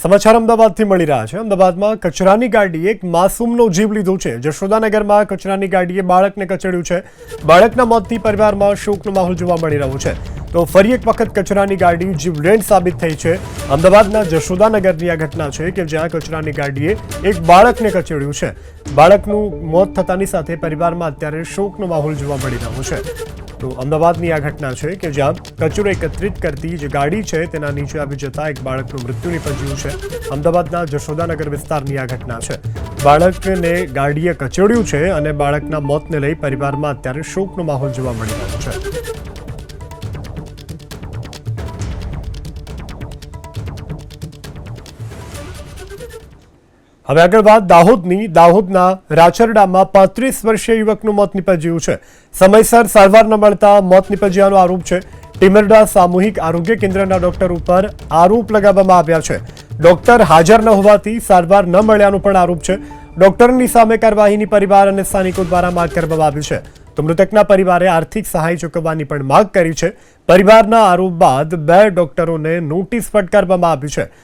સમાચાર અમદાવાદથી મળી રહ્યા છે। અમદાવાદમાં કચરાની ગાડીએ એક માસૂમનો જીવ લીધો છે। જશોદાનગરમાં કચરાની ગાડીએ બાળકને કચડ્યું છે। બાળકના મોતથી પરિવારમાં શોકનો માહોલ જોવા મળી રહ્યો છે। તો ફરી એક વખત કચરાની ગાડી જીવલેણ સાબિત થઈ છે। અમદાવાદના જશોદાનગરની આ ઘટના છે કે જ્યાં કચરાની ગાડીએ એક બાળકને કચડ્યું છે। બાળકનું મોત થતાની સાથે પરિવારમાં અત્યારે શોકનો માહોલ જોવા મળી રહ્યો છે। તો અમદાવાદની આ ઘટના છે કે જ્યાં કચરો એકત્રિત કરતી જે ગાડી છે તેના નીચે આવી જતા એક બાળકનું મૃત્યુ નિપજ્યું છે। અમદાવાદના જશોદાનગર વિસ્તારની આ ઘટના છે। બાળકને ગાડીએ કચડ્યું છે અને બાળકના મોતને લઈ પરિવારમાં અત્યારે શોકનો માહોલ જોવા મળી રહ્યો છે। હવે આગળ વાત દાહોદના રાચરડામાં 35 વર્ષીય યુવકનું મોત નીપજ્યું છે। સમયસર સારવાર ન મળતા મોત નીપજ્યાનો આરોપ છે। ટીમરડા સામૂહિક આરોગ્ય કેન્દ્રના ડોક્ટર ઉપર આરોપ લગાવવામાં આવ્યા છે। ડોક્ટર હાજર ન હોવાથી સારવાર ન મળ્યાનો પણ આરોપ છે। ડોક્ટરની સામે કાર્યવાહીની પરિવાર અને સ્થાનિકો દ્વારા માંગ કરવામાં આવી છે। તો મૃતકના પરિવારે આર્થિક સહાય ચૂકવવાની પણ માંગ કરી છે। પરિવારના આરોપ બાદ 2 ડોક્ટરોને નોટિસ ફટકારવામાં આવી છે।